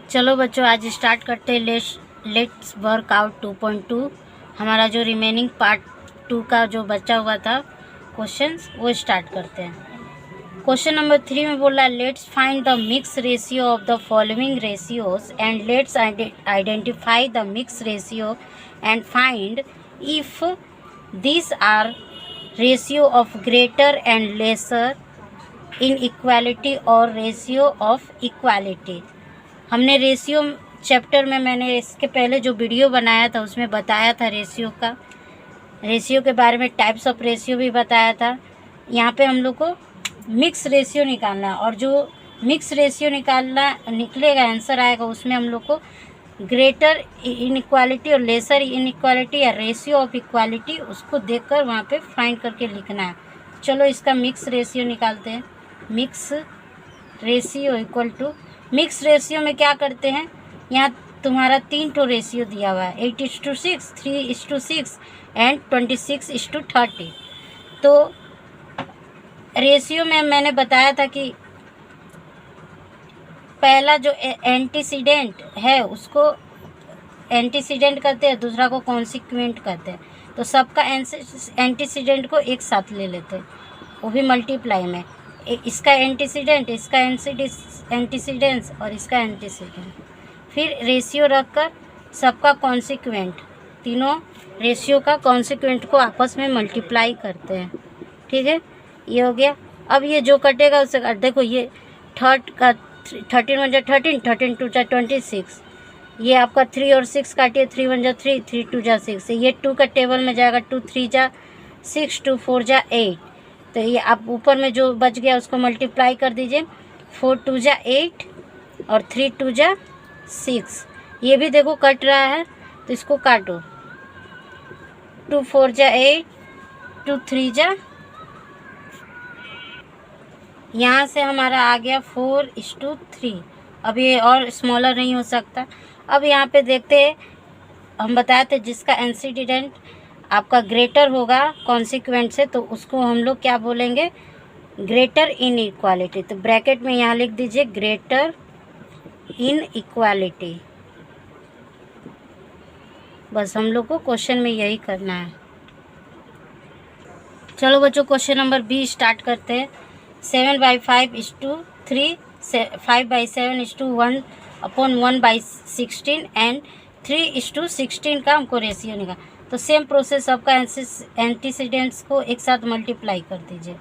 चलो बच्चों, आज स्टार्ट करते हैं लेट्स वर्क आउट 2.2। हमारा जो रिमेनिंग पार्ट 2 का जो बचा हुआ था क्वेश्चंस, वो स्टार्ट करते हैं। क्वेश्चन नंबर 3 में बोल रहा है let's find the mix ratio of the following ratios and let's identify the mix ratio and find if this are ratio of greater and lesser inequality or ratio of equality. हमने ratio chapter में, मैंने इसके पहले जो video बनाया था उसमें बताया था रेशियो के बारे में, टाइप्स ऑफ रेशियो भी बताया था। यहाँ पे हम लोग को मिक्स रेशियो निकालना है, और जो मिक्स रेशियो निकलेगा, आंसर आएगा, उसमें हम लोग को ग्रेटर इनइक्वालिटी और लेसर इनइक्वालिटी या रेशियो ऑफ इक्वालिटी उसको देखकर वहाँ पे फाइंड करके लिखना है। चलो इसका मिक्स रेशियो निकालते हैं। Mix ratio equal to, mix ratio में क्या करते हैं, यहाँ तुम्हारा 3 ठो रेशियो दिया हुआ है, 8:6, 3:6 एंड 26:30। तो रेशियो में मैंने बताया था कि पहला जो एंटीसीडेंट है उसको एंटीसीडेंट कहते हैं, दूसरा को कॉन्सिक्वेंट कहते हैं। तो सबका एंटीसीडेंट को एक साथ ले लेते हैं, वो भी मल्टीप्लाई में। इसका एंटीसीडेंट, इसका एंटीसीडेंस और इसका एंटीसीडेंट, फिर रेशियो रखकर सबका कॉन्सिक्वेंट, तीनों रेशियो का कॉन्सिक्वेंट को आपस में मल्टीप्लाई करते हैं। ठीक है, ये हो गया। अब ये जो कटेगा उससे देखो, ये थर्ड का 13 1 13, 13 2 26, ये आपका 3 और 6 काटिए, 3 1 3, 3 2 6, ये 2 का टेबल में जाएगा, 2 3 6, 2 4 8। तो ये आप ऊपर में जो बच गया उसको मल्टीप्लाई कर दीजिए, 4 2 8 और 3 2 6। ये भी देखो कट रहा है, तो इसको काटो, 2 4 8, 2 3 यहाँ से हमारा आ गया 4:3। अब ये और स्मॉलर नहीं हो सकता। अब यहाँ पे देखते हैं, हम बताए थे जिसका एंटीसीडेंट आपका ग्रेटर होगा कॉन्सिक्वेंट से, तो उसको हम लोग क्या बोलेंगे, ग्रेटर इन इक्वालिटी। तो ब्रैकेट में यहाँ लिख दीजिए ग्रेटर इन इक्वालिटी। बस हम लोग को क्वेश्चन में यही करना है। चलो बच्चों, क्वेश्चन नंबर बी स्टार्ट करते हैं। 7/5:3, 5/7:1 अपॉन 1/16 एंड 3:16 का हमको रेशियो निकाल। तो सेम प्रोसेस, सबका एंटीसीडेंट्स को एक साथ मल्टीप्लाई कर दीजिए।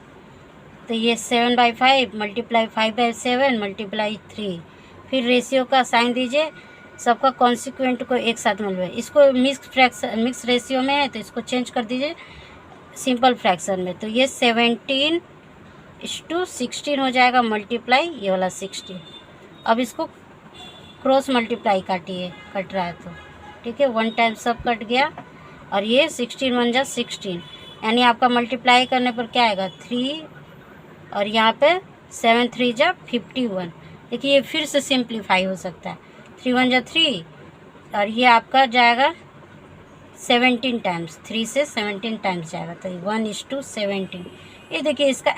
तो ये 7/5 मल्टीप्लाई 5/7 मल्टीप्लाई 3, फिर रेशियो का साइन दीजिए, सबका कॉन्सिक्वेंट को एक साथ मल्टीप्लाई। इसको मिक्स रेशियो में है तो इसको चेंज कर दीजिए सिंपल फ्रैक्शन में। तो ये 17:16 हो जाएगा, मल्टीप्लाई ये वाला 16। अब इसको क्रॉस मल्टीप्लाई काटिए, कट रहा है तो ठीक है, 1 टाइम सब कट गया, और ये 16 1 16, यानी आपका मल्टीप्लाई करने पर क्या आएगा 3, और यहाँ पे 7 3 51। देखिए ये फिर से सिंप्लीफाई हो सकता है, 3 1 3, और ये आपका जाएगा 17 टाइम्स, 3 से 17 टाइम्स जाएगा, तो 1:17। ये देखिए इसका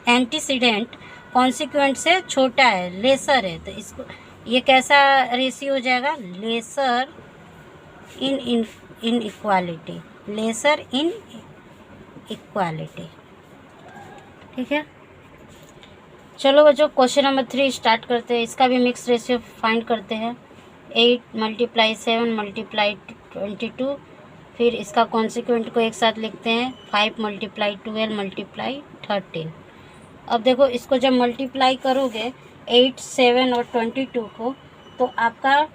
एंटीसीडेंट कॉन्सिक्वेंट से छोटा है, लेसर है, तो इसको ये कैसा रेशियो हो जाएगा, lesser inequality, lesser inequality. ठीक है, चलो बच्चों क्वेश्चन नंबर 3 स्टार्ट करते हैं। इसका भी मिक्स रेशियो फाइंड करते हैं। 8 × 7 × 22, फिर इसका कॉन्सिक्वेंट को एक साथ लिखते हैं, 5 × 12 × 13। अब देखो इसको जब मल्टीप्लाई करोगे 8 7 और 22 को, तो आपका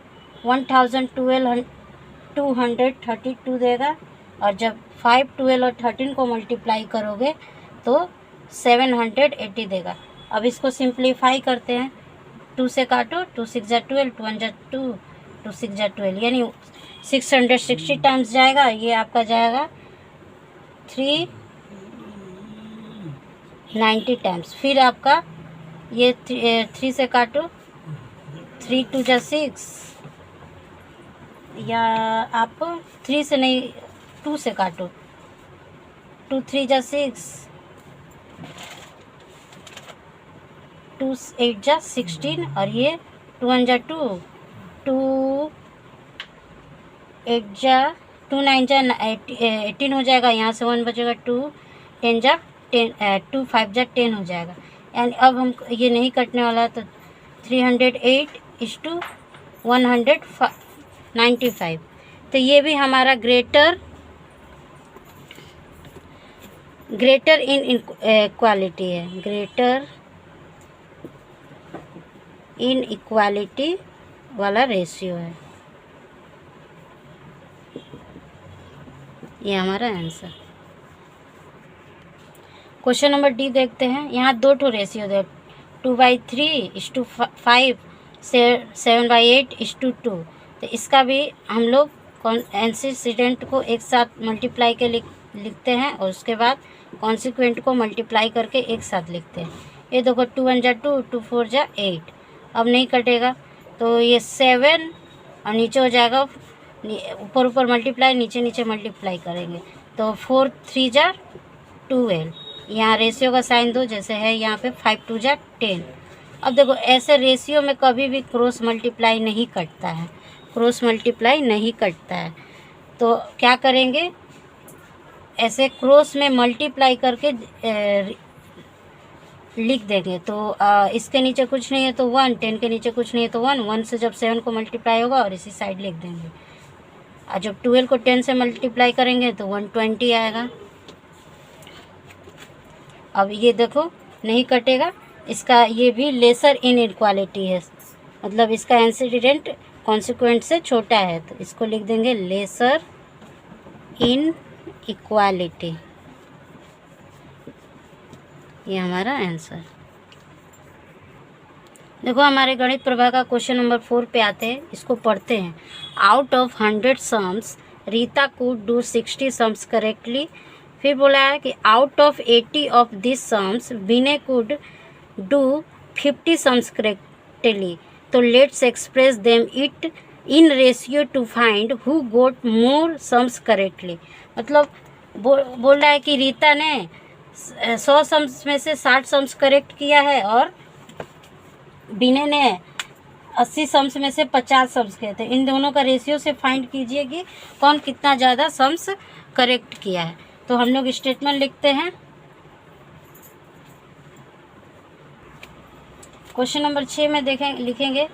1232 देगा, और जब 5 12 और 13 को मल्टीप्लाई करोगे तो 780 देगा। अब इसको सिंप्लीफाई करते हैं, 2 से काटो, 2 6 12, 2 1 2, 2 6 12, यानी 660 टाइम्स जाएगा। ये आपका जाएगा 390 टाइम्स। फिर आपका ये 3 से काटो, 3 2 6, या आप 3 से नहीं 2 से काटो, 2 3 6, 2 8 16, और ये 2 1 2, 2 8 जा 2 9 जा 18 हो जाएगा, यहाँ से 1 बचेगा, 2 10 जा 10, 2 5 जा 10 हो जाएगा। एंड अब हम ये नहीं कटने वाला, तो 308:195, तो ये भी हमारा ग्रेटर इन इक्वालिटी है, ग्रेटर इन इक्वालिटी वाला रेशियो है। ये हमारा आंसर। क्वेश्चन नंबर डी देखते हैं। यहाँ 2 ठो रेशियो दे, 2/3:5, 7/8:2। तो इसका भी हम लोग एंटीसीडेंट को एक साथ मल्टीप्लाई के लिखते हैं और उसके बाद कॉन्सिक्वेंट को मल्टीप्लाई करके एक साथ लिखते हैं। ये देखो 2 1 जा 2, 2 4 जा 8, अब नहीं कटेगा, तो ये 7 और नीचे हो जाएगा, ऊपर ऊपर मल्टीप्लाई, नीचे नीचे मल्टीप्लाई करेंगे, तो 4 3 जा 12। यहाँ रेशियो का साइन दो, जैसे है यहाँ पे 5 2 जा 10। अब देखो ऐसे रेशियो में कभी भी क्रॉस मल्टीप्लाई नहीं कटता है, क्रॉस मल्टीप्लाई नहीं कटता है। तो क्या करेंगे, ऐसे क्रॉस में मल्टीप्लाई करके लिख देंगे। तो इसके नीचे कुछ नहीं है तो 1, 10 के नीचे कुछ नहीं है तो 1, 1 से जब 7 को मल्टीप्लाई होगा और इसी साइड लिख देंगे। और जब 12 को 10 से मल्टीप्लाई करेंगे तो 120 आएगा। अब ये देखो नहीं कटेगा, इसका ये भी लेसर इन इक्वालिटी है, मतलब इसका एंटीसीडेंट कॉन्सिक्वेंट से छोटा है, तो इसको लिख देंगे लेसर इन इक्वालिटी। ये हमारा आंसर। देखो हमारे गणित प्रभा का क्वेश्चन नंबर 4 पे आते हैं, इसको पढ़ते हैं। Out of 100 sums Rita could do 60 sums correctly. फिर बोला है कि out of 80 of this sums Vinay could do 50 sums correctly. तो let's express them it in ratio to find who got more sums correctly. मतलब बोल रहा है कि रीता ने 100 सम्स में से 60 सम्स करेक्ट किया है और विनय ने 80 सम्स में से 50 सम्स किए थे। इन दोनों का रेशियो से फाइंड कीजिए कि कौन कितना ज़्यादा सम्स करेक्ट किया है। तो हम लोग स्टेटमेंट लिखते हैं। क्वेश्चन नंबर 6 में लिखेंगे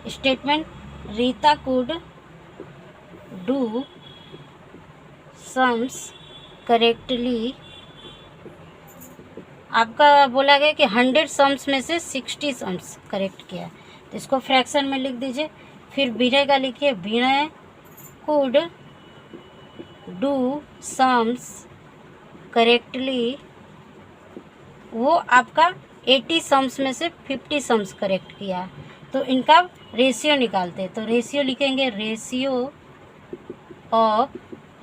statement, Rita could do sums correctly. आपका बोला गया कि 100 सम्स में से 60 सम्स करेक्ट किया, तो इसको फ्रैक्शन में लिख दीजिए। फिर विनय का लिखिए, विनय कुड डू सम्स करेक्टली, वो आपका 80 सम्स में से 50 सम्स करेक्ट किया। तो इनका रेशियो निकालते हैं, तो रेशियो लिखेंगे रेशियो ऑफ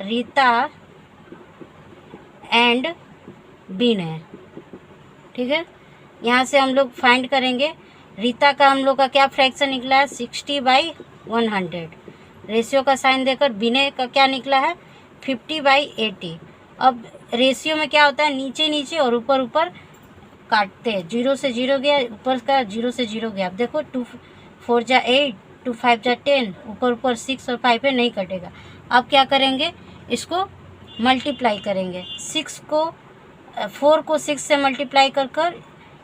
रीता एंड विनय। ठीक है, यहाँ से हम लोग फाइंड करेंगे। रीता का हम लोग का क्या फ्रैक्शन निकला है, 60/100। रेशियो का साइन देकर विनय का क्या निकला है, 50/80। अब रेशियो में क्या होता है, नीचे नीचे और ऊपर ऊपर काटते हैं। 0 से 0 गया, ऊपर का 0 से 0 गया। अब देखो 2 4 जा 8, 2 5 जा 10, ऊपर ऊपर 6 और 5 है, नहीं कटेगा। अब क्या करेंगे, इसको मल्टीप्लाई करेंगे। 4 को 6 से मल्टीप्लाई कर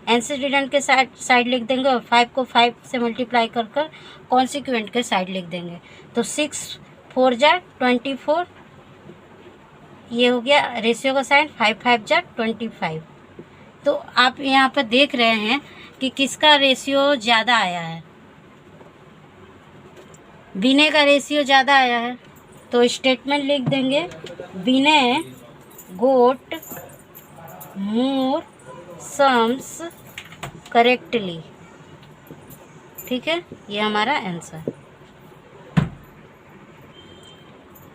एंटीसीडेंट के साइड लिख देंगे और 5 को 5 से मल्टीप्लाई कर कॉन्सिक्वेंट के साइड लिख देंगे। तो 6 4 जा 24, ये हो गया रेशियो का साइन। 5 5 जा 25। तो आप यहाँ पर देख रहे हैं कि किसका रेशियो ज़्यादा आया है, विनय का रेशियो ज़्यादा आया है। तो स्टेटमेंट लिख देंगे, विनय गोट मोर सम्स करेक्टली। ठीक है, ये हमारा आंसर।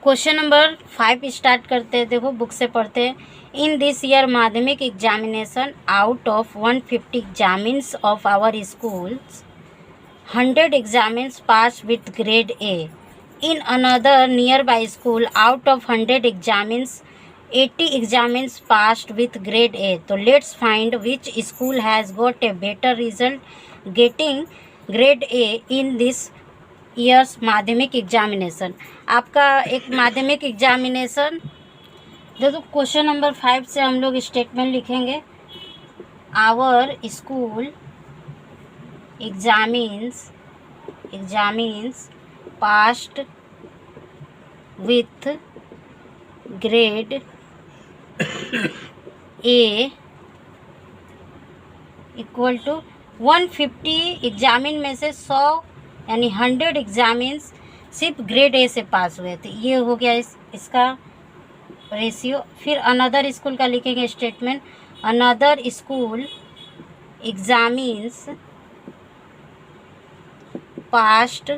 क्वेश्चन नंबर 5 स्टार्ट करते हैं। देखो बुक से पढ़ते हैं। In this year Madhyamik examination, out of 150 examinees of our schools, 100 examines passed with grade A. In another nearby school, out of 100 examines, 80 examines passed with grade A. So let's find which school has got a better result getting grade A in this years माध्यमिक examination. आपका एक माध्यमिक examination, देखो question number 5 से हम लोग statement लिखेंगे। Our school examinees passed with grade A equal to 150 examinee में से 100 यानी 100 एग्जामिन्स सिर्फ ग्रेड ए से पास हुए थे। ये हो गया इसका रेशियो। फिर अनदर स्कूल का लिखेंगे statement. Another school examinees passed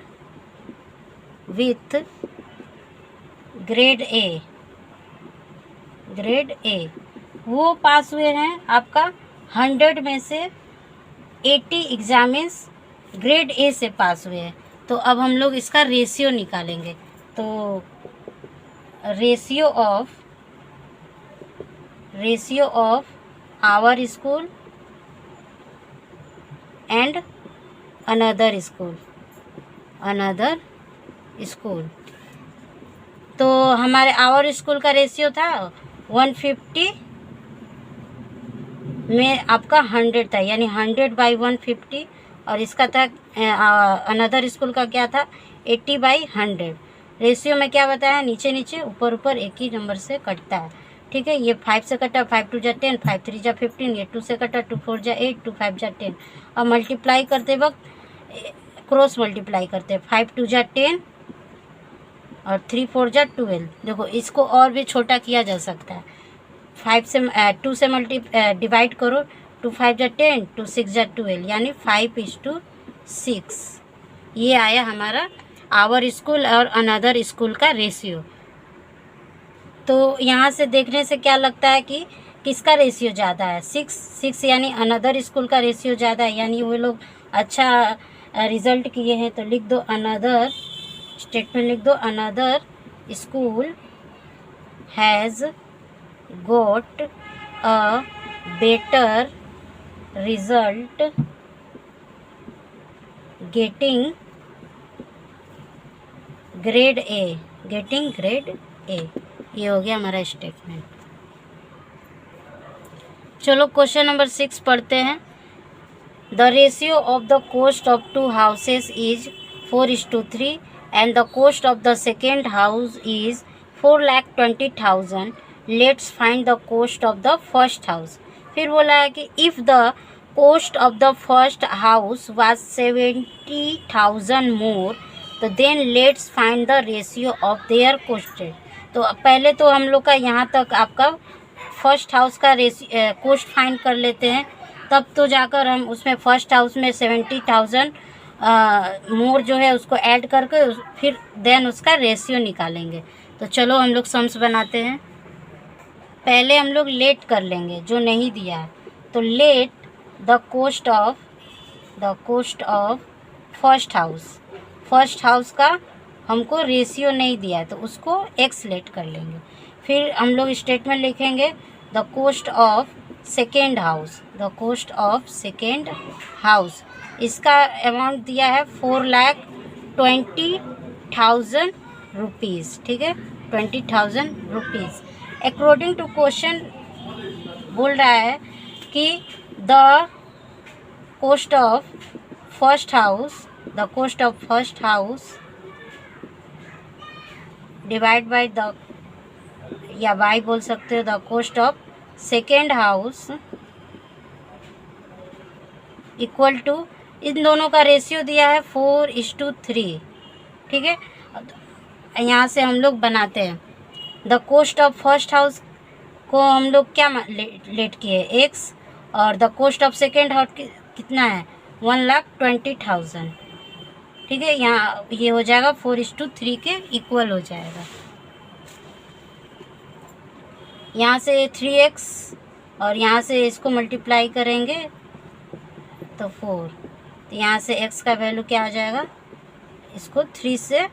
with grade ए वो पास हुए हैं आपका 100 में से 80 एग्जामिन्स ग्रेड ए से पास हुए हैं। तो अब हम लोग इसका रेशियो निकालेंगे। तो ratio of our school and another school. तो हमारे आवर स्कूल का रेशियो था 150 में आपका 100 था, यानी 100/150। और इसका था अनदर स्कूल का क्या था 80/100। रेशियो में क्या बताया, नीचे नीचे ऊपर ऊपर एक ही नंबर से कटता है। ठीक है, ये 5 से कटा, 5 2 जा 10, 5 3 जा 15, ये 2 से कटा, 2 4 जा 8, 2 5 जा 10। और मल्टीप्लाई करते वक्त क्रॉस मल्टीप्लाई करते हैं, 5 2 जा 10 और 3 4 जा 12। देखो इसको और भी छोटा किया जा सकता है। 2 से डिवाइड करो, 2 5 जा 10, 2 6 जा 12, यानी 5:6। ये आया हमारा आवर स्कूल और अनदर स्कूल का रेशियो। तो यहाँ से देखने से क्या लगता है कि किसका रेशियो ज़्यादा है, 6 यानी अनदर स्कूल का रेशियो ज़्यादा है, यानी वो लोग अच्छा रिजल्ट किए हैं। तो लिख दो अनदर, स्टेटमेंट लिख दो another school has got a better result getting grade A. ये हो गया हमारा स्टेटमेंट। चलो क्वेश्चन नंबर 6 पढ़ते हैं। The ratio of the cost of 2 houses is 4:3 and the cost of the second house is 4,20,000। Let's find the cost of the first house. फिर बोला है कि if the cost of the first house was 70,000 more, तो then let's find the ratio of their costed. तो पहले तो हम लोग का यहाँ तक आपका फर्स्ट हाउस का कोस्ट फाइंड कर लेते हैं, तब तो जाकर हम उसमें फर्स्ट हाउस में 70,000 मोर जो है उसको ऐड करके फिर देन उसका रेशियो निकालेंगे। तो चलो हम लोग सम्स बनाते हैं। पहले हम लोग लेट कर लेंगे जो नहीं दिया है। तो let the cost of first house का हमको रेशियो नहीं दिया है, तो उसको एक्स लेट कर लेंगे। फिर हम लोग स्टेटमेंट लिखेंगे the cost of second house. इसका अमाउंट दिया है 4,20,000 रुपीज़। ठीक है, 20,000 रुपीज़। अकॉर्डिंग टू क्वेश्चन बोल रहा है कि the cost of first house divide by the, या बाय बोल सकते हो, the cost of second house equal to, इन दोनों का रेशियो दिया है 4:3। ठीक है, यहाँ से हम लोग बनाते हैं। The cost of first house को हम लोग क्या लेट किए, एक्स, और the cost of second house कितना है 1,20,000। ठीक है, यहाँ ये हो जाएगा 4:3 के इक्वल हो जाएगा। यहाँ से 3x और यहाँ से इसको मल्टीप्लाई करेंगे तो 4। तो यहाँ से x का वैल्यू क्या आ जाएगा, इसको 3 से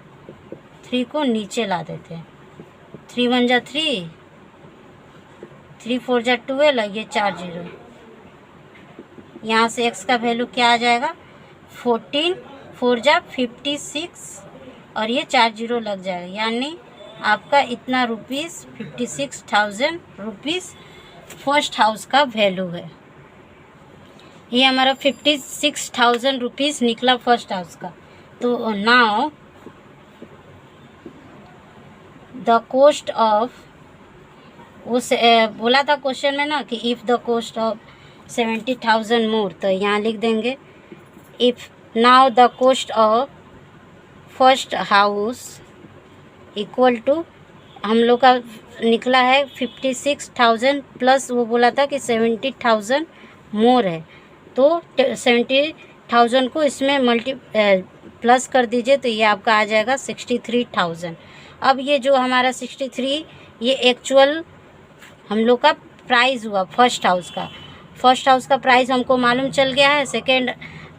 3 को नीचे ला देते हैं। 3 1 जा 3, 3 4 जा 12, ये 4 0। यहाँ से x का वैल्यू क्या आ जाएगा 14 4 जा 56 और ये 4 जीरो लग जाएगा, यानी आपका इतना रुपीज़ 56,000 रुपीज़ फर्स्ट हाउस का वैल्यू है। ये हमारा 56,000 रुपीज़ निकला फर्स्ट हाउस का। तो नाउ द कोस्ट ऑफ, उस बोला था क्वेश्चन में ना कि if the cost of 70,000 more, तो यहाँ लिख देंगे if now the cost of first house equal to, हम लोग का निकला है 56,000 प्लस वो बोला था कि 70,000 मोर है, तो 70,000 को इसमें प्लस कर दीजिए, तो ये आपका आ जाएगा 63,000। अब ये जो हमारा 63 ये एक्चुअल हम लोग का प्राइस हुआ फर्स्ट हाउस का। फर्स्ट हाउस का प्राइस हमको मालूम चल गया है, सेकेंड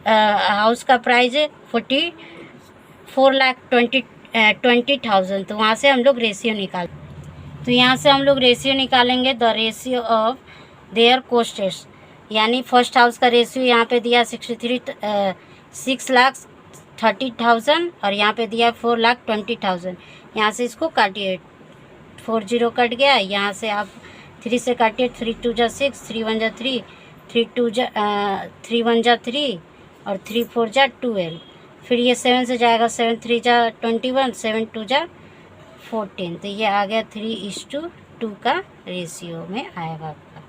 हाउस का प्राइस है 44,20,000। तो वहाँ से हम लोग रेशियो निकाल, तो यहाँ से हम लोग रेशियो निकालेंगे द रेशियो ऑफ देयर कोस्टेस, यानी फर्स्ट हाउस का रेशियो यहाँ पे दिया 6,30,000 और यहाँ पे दिया 4,20,000। यहाँ से इसको काटिए, 4 जीरो कट गया, यहाँ से आप 3 से काटिए, 3 2 जा 6, 3 1 जा 3, 3 1 जा 3 और 3 4 जा 12। फिर ये 7 से जाएगा, 7 3 जा 21, 7 2 जा 14। तो ये आ गया 3:2 का रेशियो में आएगा आपका।